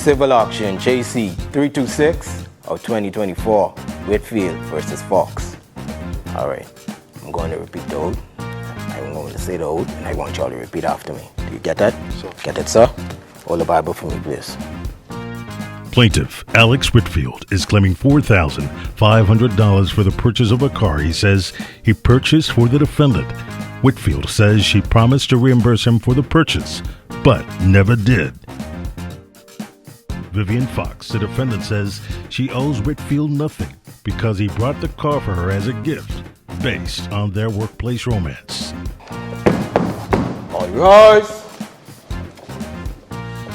Civil auction JC 326 of 2024, Whitfield versus Fox. All right, I'm going to repeat the oath. I'm going to say the oath, and I want y'all to repeat after me. Do you get that? Sure. Get it, sir? Hold the Bible for me, please. Plaintiff Alex Whitfield is claiming $4,500 for the purchase of a car he says he purchased for the defendant. Whitfield says she promised to reimburse him for the purchase, but never did. Vivian Fox, the defendant, says she owes Whitfield nothing because he brought the car for her as a gift based on their workplace romance. All rise.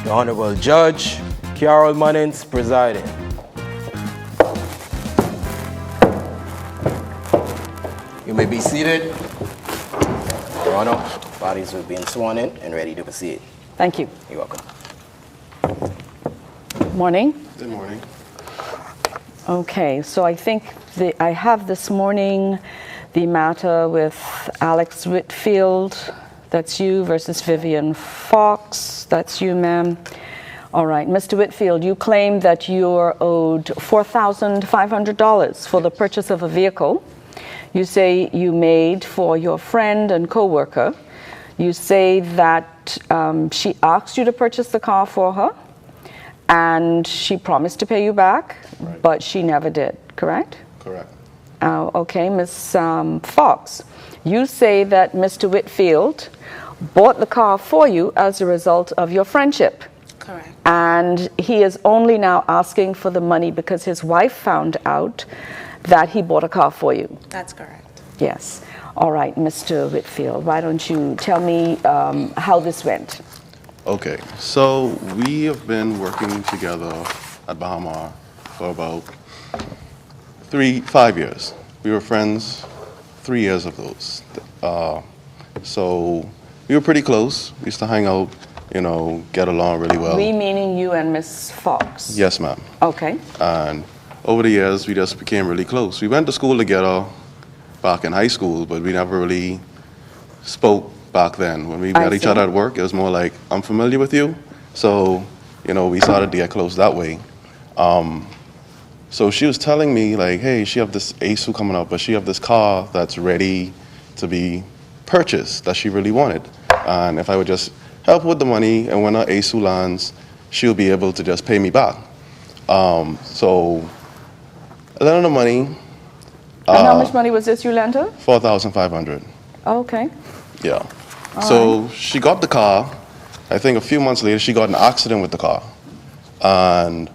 The Honorable Judge Carol Munnings presiding. You may be seated. Your Honor, parties have been sworn in and ready to proceed. Thank you. You're welcome. Morning. Good morning. Okay, so I think I have this morning the matter with Alex Whitfield, that's you, versus Vivian Fox, that's you, ma'am. All right, Mr. Whitfield, you claim that you're owed $4,500 for the purchase of a vehicle. You say you made for your friend and co-worker. You say that she asked you to purchase the car for her, and she promised to pay you back, right, but she never did, correct? Correct. Okay, Ms. Fox, you say that Mr. Whitfield bought the car for you as a result of your friendship. Correct. And he is only now asking for the money because his wife found out that he bought a car for you. That's correct. Yes. All right, Mr. Whitfield, why don't you tell me how this went? Okay, so we have been working together at Bahamian for about 5 years. We were friends 3 years of those. So we were pretty close. We used to hang out, get along really well. We meaning you and Miss Fox? Yes, ma'am. Okay. And over the years, we just became really close. We went to school together back in high school, but we never really spoke back then. When we met each other at work, it was more like, I'm familiar with you. So, we started to get close that way. So she was telling me, like, hey, she have this Asue coming up, but she have this car that's ready to be purchased that she really wanted. And if I would just help with the money, and when her Asue lands, she'll be able to just pay me back. So I lent her the money. And how much money was this you lent her? $4,500. Okay. Yeah. All So right. she got the car. I think a few months later, she got in an accident with the car. And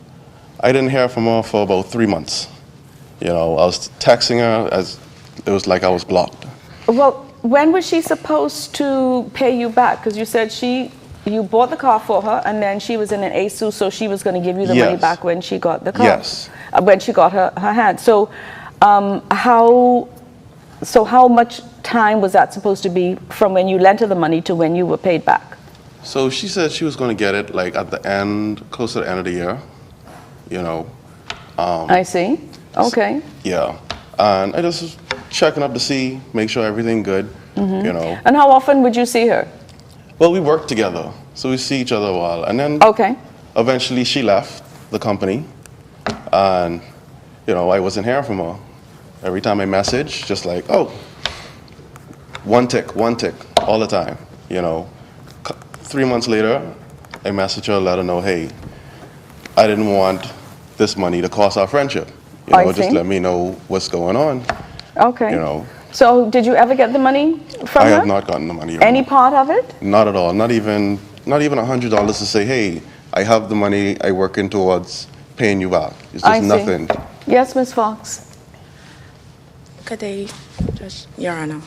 I didn't hear from her for about 3 months. I was texting her as it was like I was blocked. Well, when was she supposed to pay you back? Because you said you bought the car for her, and then she was in an Asue, so she was going to give you the money Yes. back when she got the car. Yes. When she got her hand. So, how much time was that supposed to be from when you lent her the money to when you were paid back? So she said she was going to get it like at the end, close to the end of the year. I see. Okay. Yeah. And I just was checking up to see, make sure everything good. And how often would you see her? Well, we worked together, so we see each other a while, and then Okay. eventually she left the company, and I wasn't hearing from her. Every time I message, just like, oh, one tick, all the time. 3 months later, I message her, let her know, hey, I didn't want this money to cost our friendship. I Just see. let me know what's going on. Okay. You know. So did you ever get the money from I her? have not gotten the money. Any part of it? Not at all. Not even $100 to say, hey, I have the money. I working towards paying you back. It's I just see. nothing. Yes, Ms. Fox. Good day, Judge, Your Honor.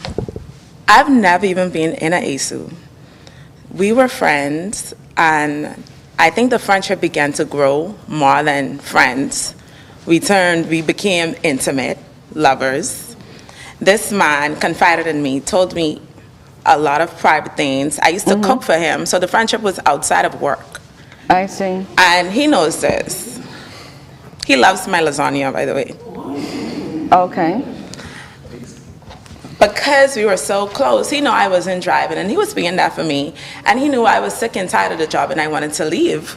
I've never even been in an Asue. We were friends, and I think the friendship began to grow more than friends. We became intimate, lovers. This man confided in me, told me a lot of private things. I used to cook for him, so the friendship was outside of work. I see. And he knows this. He loves my lasagna, by the way. Okay. Because we were so close, he knew I wasn't driving, and he was being there for me. And he knew I was sick and tired of the job, and I wanted to leave.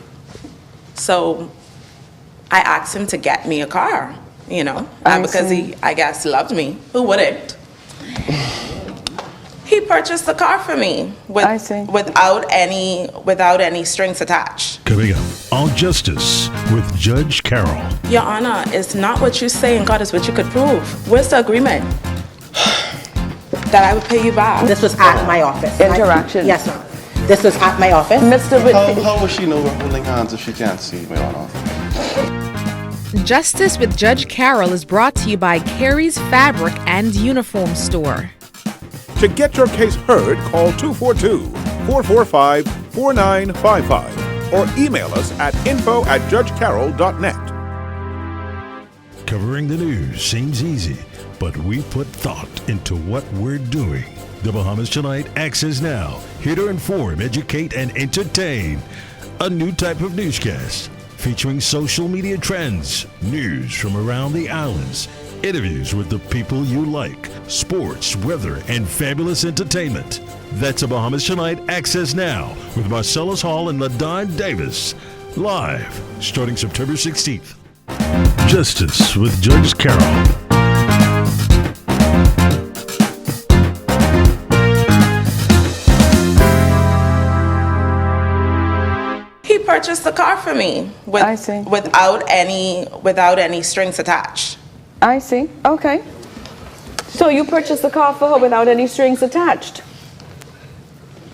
So I asked him to get me a car, you know, because he, I guess, loved me. Who wouldn't? He purchased the car for me without any strings attached. Coming up on Justice with Judge Carroll. Your Honor, it's not what you say in court, it's what you could prove. Where's the agreement? That I would pay you back. This was at my office. Interaction. Yes, ma'am. This was at my office. Mr. Whitfield. How will she know we're holding hands if she can't see me on off? Justice with Judge Carroll is brought to you by Carey's Fabric and Uniform Store. To get your case heard, call 242-445-4955 or email us at info@judgecarroll.net. Covering the news seems easy, but we put thought into what we're doing. The Bahamas Tonight Access Now, here to inform, educate, and entertain. A new type of newscast featuring social media trends, news from around the islands, interviews with the people you like, sports, weather, and fabulous entertainment. That's a Bahamas Tonight Access Now with Marcellus Hall and LaDon Davis. Live, starting September 16th. Justice with Judge Carroll. He purchased the car for me without any strings attached. I see. Okay. So you purchased the car for her without any strings attached?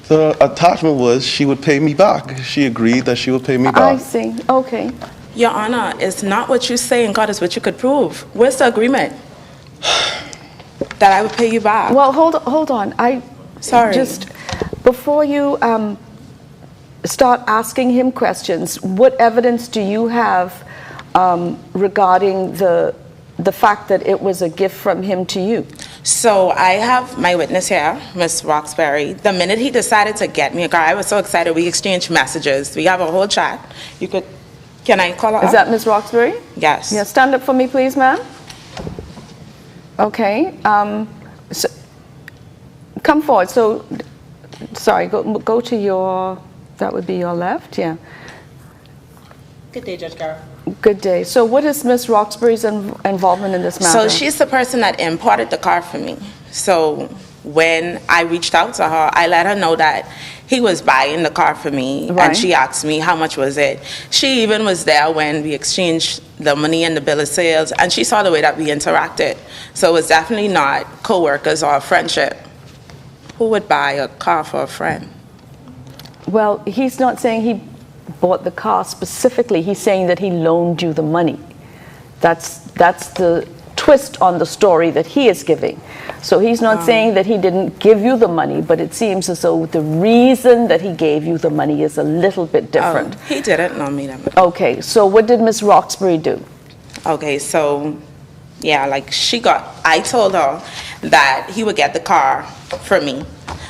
The attachment was she would pay me back. She agreed that she would pay me back. I see. Okay. Your Honor, it's not what you say in court, it's what you could prove. Where's the agreement? That I would pay you back. Well, hold on. Sorry. Just before you start asking him questions, what evidence do you have regarding the fact that it was a gift from him to you? So I have my witness here, Ms. Roxbury. The minute he decided to get me a car, I was so excited. We exchanged messages. We have a whole chat. Can I call her up? Is that Ms. Roxbury? Yes. Yeah, stand up for me, please, ma'am. Okay. So, come forward. So, sorry, go to your, that would be your left, yeah. Good day, Judge Carroll. Good day. So what is Ms. Roxbury's involvement in this matter? So she's the person that imported the car for me. So when I reached out to her, I let her know that he was buying the car for me, right. And she asked me how much was it. She even was there when we exchanged the money and the bill of sales, and she saw the way that we interacted. So it was definitely not co-workers or a friendship. Who would buy a car for a friend? Well, he's not saying he bought the car specifically. He's saying that he loaned you the money. That's the twist on the story that he is giving. So he's not saying that he didn't give you the money, but it seems as though the reason that he gave you the money is a little bit different. He didn't loan me that money. Okay, so what did Ms. Roxbury do? Okay, so yeah, like I told her that he would get the car for me.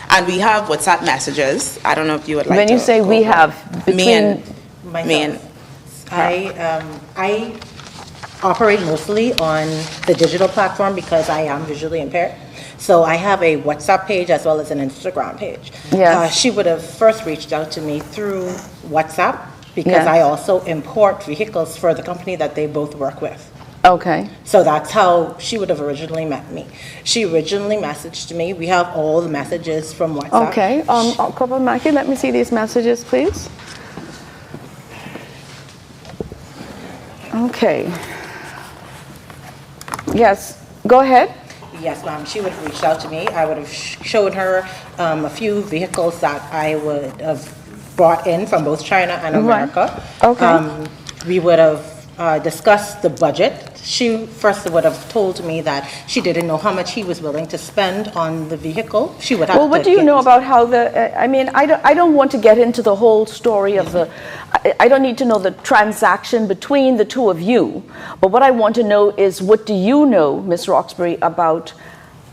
And we have WhatsApp messages. I don't know if you would like to. When you say we have, between me and I operate mostly on the digital platform because I am visually impaired. So I have a WhatsApp page as well as an Instagram page. Yes. She would have first reached out to me through WhatsApp because Yes. I also import vehicles for the company that they both work with. Okay. So that's how she would have originally met me. She originally messaged me. We have all the messages from WhatsApp. Okay. Corporal Mackey, let me see these messages, please. Okay. Yes. Go ahead. Yes, ma'am. She would have reached out to me. I would have shown her a few vehicles that I would have brought in from both China and America. Right. Okay. We would have discussed the budget. She first would have told me that she didn't know how much he was willing to spend on the vehicle. She would have Well, what do you know about how I mean, I don't want to get into the whole story of I don't need to know the transaction between the two of you, but what I want to know is what do you know, Ms. Roxbury, about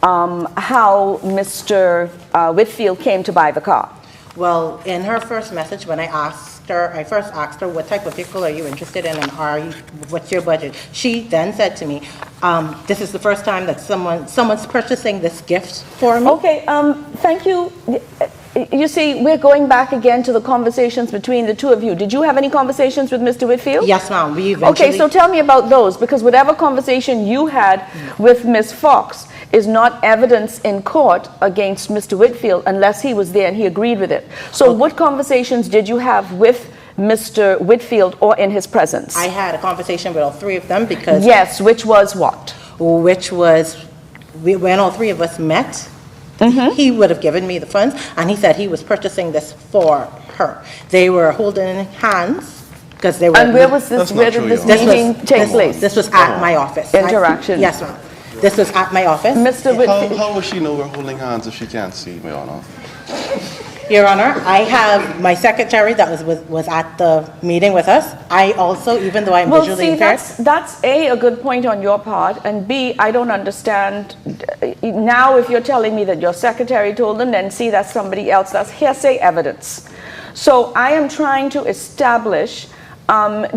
how Mr. Whitfield came to buy the car? Well, in her first message, when I asked first asked her, what type of vehicle are you interested in, and what's your budget? She then said to me, this is the first time that someone's purchasing this gift for me. Okay, thank you. You see, we're going back again to the conversations between the two of you. Did you have any conversations with Mr. Whitfield? Yes, ma'am. Okay, so tell me about those, because whatever conversation you had with Ms. Fox is not evidence in court against Mr. Whitfield unless he was there and he agreed with it. So what conversations did you have with Mr. Whitfield or in his presence? I had a conversation with all three of them because... Yes, which was what? Which was, when all three of us met, he would have given me the funds, and he said he was purchasing this for her. They were holding hands because they were... And where was this? Where did this meeting take place? This was at my office. Interaction. Yes, ma'am. This was at my office. Mr. Whitfield. How will she know we're holding hands if she can't see me, Your Honor? Your Honor, I have my secretary that was at the meeting with us. I also, even though I'm visually impaired... That's A, a good point on your part, and B, I don't understand. Now, if you're telling me that your secretary told them, then see, that's somebody else. That's hearsay evidence. So I am trying to establish,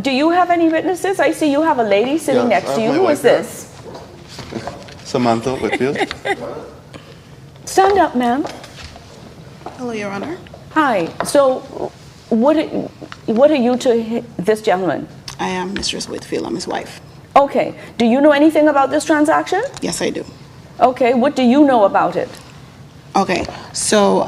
do you have any witnesses? I see you have a lady sitting next to you. Who is this? Samantha Whitfield. Stand up, ma'am. Hello, Your Honor. Hi. So, what are you to this gentleman? I am Mistress Whitfield. I'm his wife. Okay. Do you know anything about this transaction? Yes, I do. Okay. What do you know about it? Okay. So,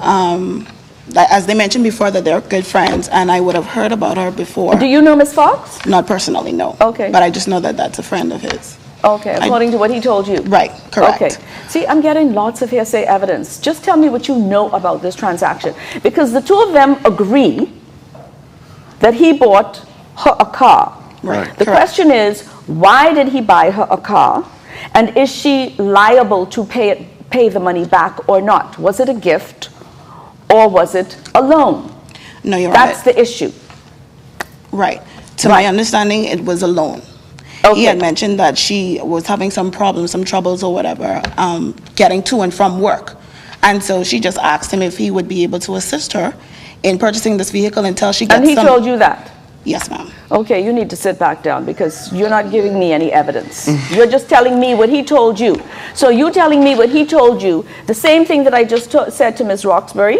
as they mentioned before, that they're good friends, and I would have heard about her before. Do you know Ms. Fox? Not personally, no. Okay. But I just know that that's a friend of his. Okay, according to what he told you. Right, correct. Okay. See, I'm getting lots of hearsay evidence. Just tell me what you know about this transaction. Because the two of them agree that he bought her a car. Right. The question is, why did he buy her a car? And is she liable to pay the money back or not? Was it a gift or was it a loan? No, you're right. That's the issue. Right. To my understanding, it was a loan. Okay. He had mentioned that she was having some problems, some troubles or whatever, getting to and from work. And so she just asked him if he would be able to assist her in purchasing this vehicle until she gets And he told you that? Yes, ma'am. Okay, you need to sit back down because you're not giving me any evidence. You're just telling me what he told you. So you telling me what he told you, the same thing that I just said to Ms. Roxbury,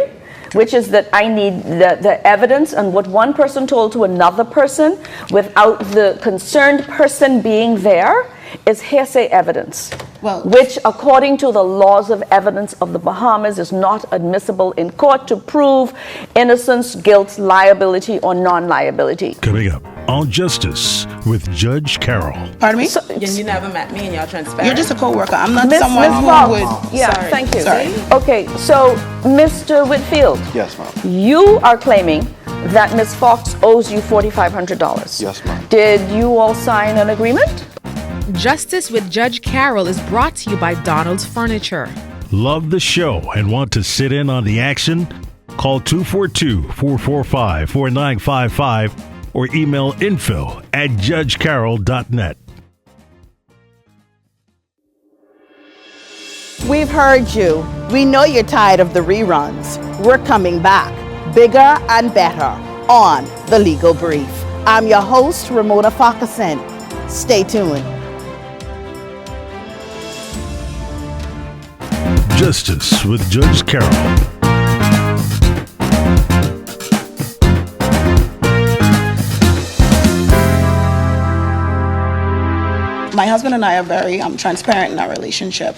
which is that I need the evidence on what one person told to another person without the concerned person being there is hearsay evidence, which according to the laws of evidence of the Bahamas is not admissible in court to prove innocence, guilt, liability, or non-liability. Coming up on Justice with Judge Carol. Pardon me? You never met me and y'all transparent. You're just a co-worker. I'm not someone who would... Yeah, Sorry. thank you. Sorry. Okay, so Mr. Whitfield. Yes, ma'am. You are claiming that Ms. Fox owes you $4,500. Yes, ma'am. Did you all sign an agreement? Justice with Judge Carol is brought to you by Donald's Furniture. Love the show and want to sit in on the action? Call 242-445-4955 or email info@judgecarol.net. We've heard you. We know you're tired of the reruns. We're coming back, bigger and better, on The Legal Brief. I'm your host, Ramona Farquharson. Stay tuned. Justice with Judge Carol. My husband and I are very transparent in our relationship.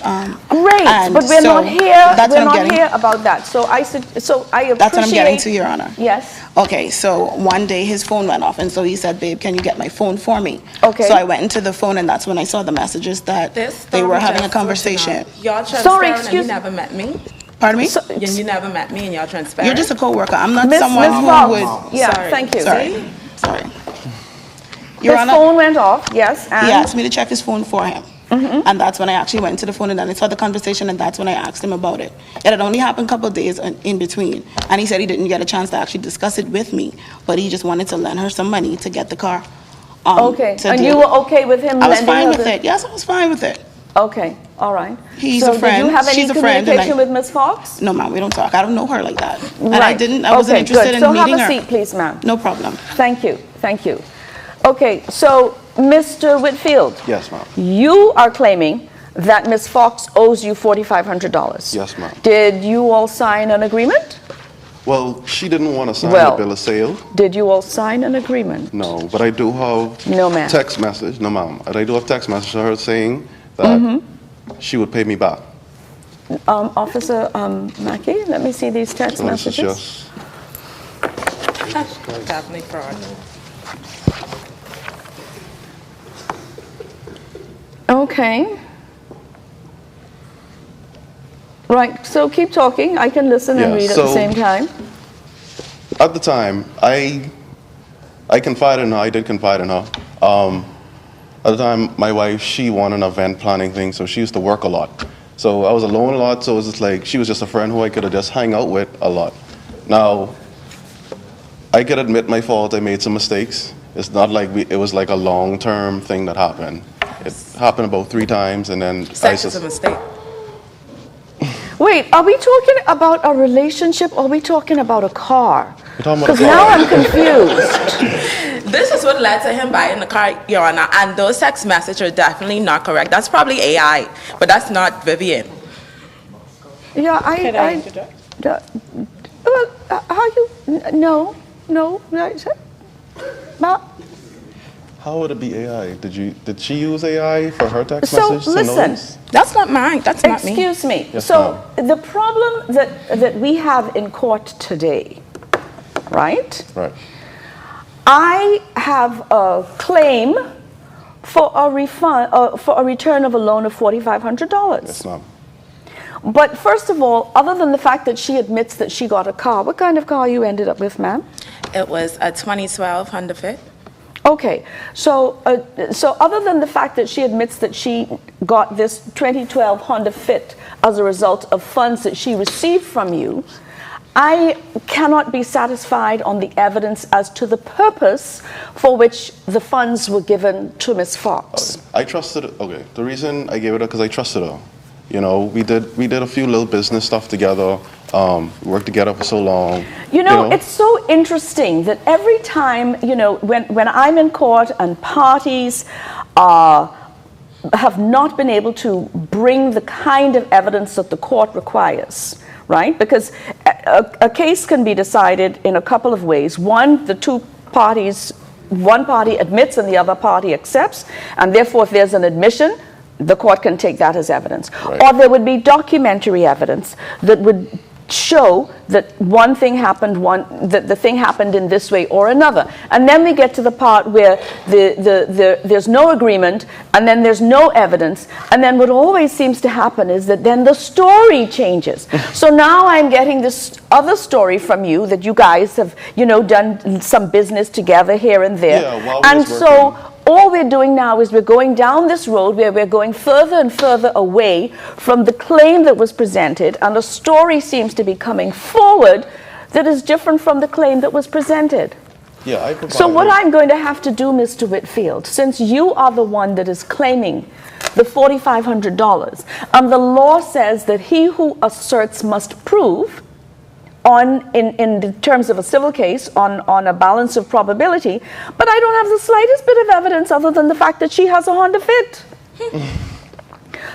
Great, but we're so not here. That's We're what I'm not getting. here about that. So I appreciate. That's what I'm getting to, Your Honor. Yes. Okay, so one day his phone went off, and so he said, "Babe, can you get my phone for me?" Okay. So I went into the phone, and that's when I saw the messages that they were having a conversation. Y'all transparent. Sorry, and excuse you never met me. Pardon me? You never met me and y'all transparent. You're just a co-worker. I'm not Miss someone who Fox. would... Yeah, Sorry. thank you. Sorry. Your His Honor, phone went off, yes, and? he asked me to check his phone for him. And that's when I actually went to the phone, and then I saw the conversation, and that's when I asked him about it. It had only happened a couple of days in between, and he said he didn't get a chance to actually discuss it with me, but he just wanted to lend her some money to get the car. Okay, and you were okay with him I was lending fine her with it. Yes, I was fine with it. Okay. All right. He's so a friend. Did you have any She's a friend, and communication with Ms. Fox? No, ma'am, we don't talk. I don't know her like that. And Right. I wasn't interested good. in so meeting her. have a seat, please, ma'am. No problem. Thank you. Thank you. Okay, so Mr. Whitfield. Yes, ma'am. You are claiming that Ms. Fox owes you $4,500. Yes, ma'am. Did you all sign an agreement? Well, she didn't want to sign Well- the bill of sale. Did you all sign an agreement? No, but I do have No, ma'am. text message. No, ma'am. I do have text message to her saying that Mm-hmm. she would pay me back. Officer Mackey, let me see these text So this is messages. just Definitely fraud. Okay. Right, so keep talking. I can listen and Yeah, read at the so- same time. at the time, I confided in her. I did confide in her. At the time, my wife, she won an event planning thing, so she used to work a lot. So I was alone a lot, so it was just like, she was just a friend who I could have just hang out with a lot. Now, I could admit my fault, I made some mistakes. It's not like it was like a long-term thing that happened. It happened about 3 times, and then Sex is a mistake. Wait, are we talking about a relationship or are we talking about a car? We're talking about a Because now car. I'm confused. This is what led to him buying the car, Your Honor, and those text messages are definitely not correct. That's probably AI, but that's not Vivian. Yeah, how you, no, How would it be AI? Did she use AI for her text So, message? to listen. notice? That's not mine. That's not me. excuse me. Yes, So the problem that we have in court today, right? Right. I have a claim for a refund, for a return of a loan of $4,500. Yes, ma'am. But first of all, other than the fact that she admits that she got a car, what kind of car you ended up with, ma'am? It was a 2012 Honda Fit. Okay, so other than the fact that she admits that she got this 2012 Honda Fit as a result of funds that she received from you, I cannot be satisfied on the evidence as to the purpose for which the funds were given to Ms. Fox. I trusted her. Okay, the reason I gave it her because I trusted her. You know, we did a few little business stuff together. We worked together for so long. You know, it's so interesting that every time, when I'm in court and parties have not been able to bring the kind of evidence that the court requires, right? Because a case can be decided in a couple of ways. One party admits and the other party accepts, and therefore if there's an admission, the court can take that as evidence. Right. Or there would be documentary evidence that would show that one thing happened, that the thing happened in this way or another. And then we get to the part where there's no agreement and then there's no evidence. And then what always seems to happen is that then the story changes. So now I'm getting this other story from you that you guys have, done some business together here and there. Yeah, while we and was so working. all we're doing now is we're going down this road where we're going further and further away from the claim that was presented, and a story seems to be coming forward that is different from the claim that was presented. Yeah, I provided. So what I'm going to have to do, Mr. Whitfield, since you are the one that is claiming the $4,500, and the law says that he who asserts must prove, in the terms of a civil case, on a balance of probability, but I don't have the slightest bit of evidence other than the fact that she has a Honda Fit.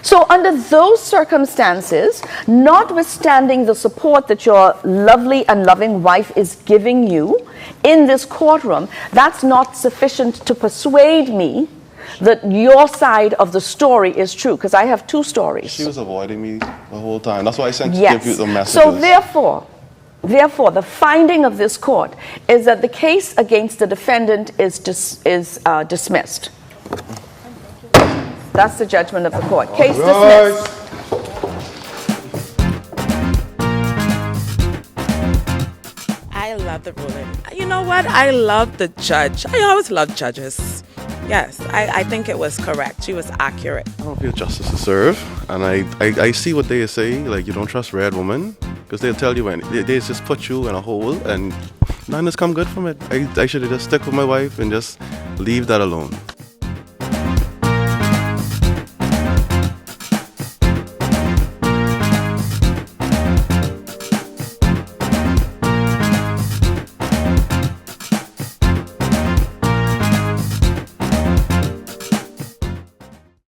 So under those circumstances, notwithstanding the support that your lovely and loving wife is giving you in this courtroom, that's not sufficient to persuade me that your side of the story is true, because I have 2 stories. She was avoiding me the whole time. That's why I sent Yes. give you the messages. So therefore, the finding of this court is that the case against the defendant is dismissed. That's the judgment of the court. Case dismissed. I love the ruling. You know what? I love the judge. I always love judges. Yes, I think it was correct. She was accurate. I don't feel justice is served, and I see what they say, like you don't trust red women, because they'll tell you, they just put you in a hole, and none has come good from it. I should have just stuck with my wife and just leave that alone.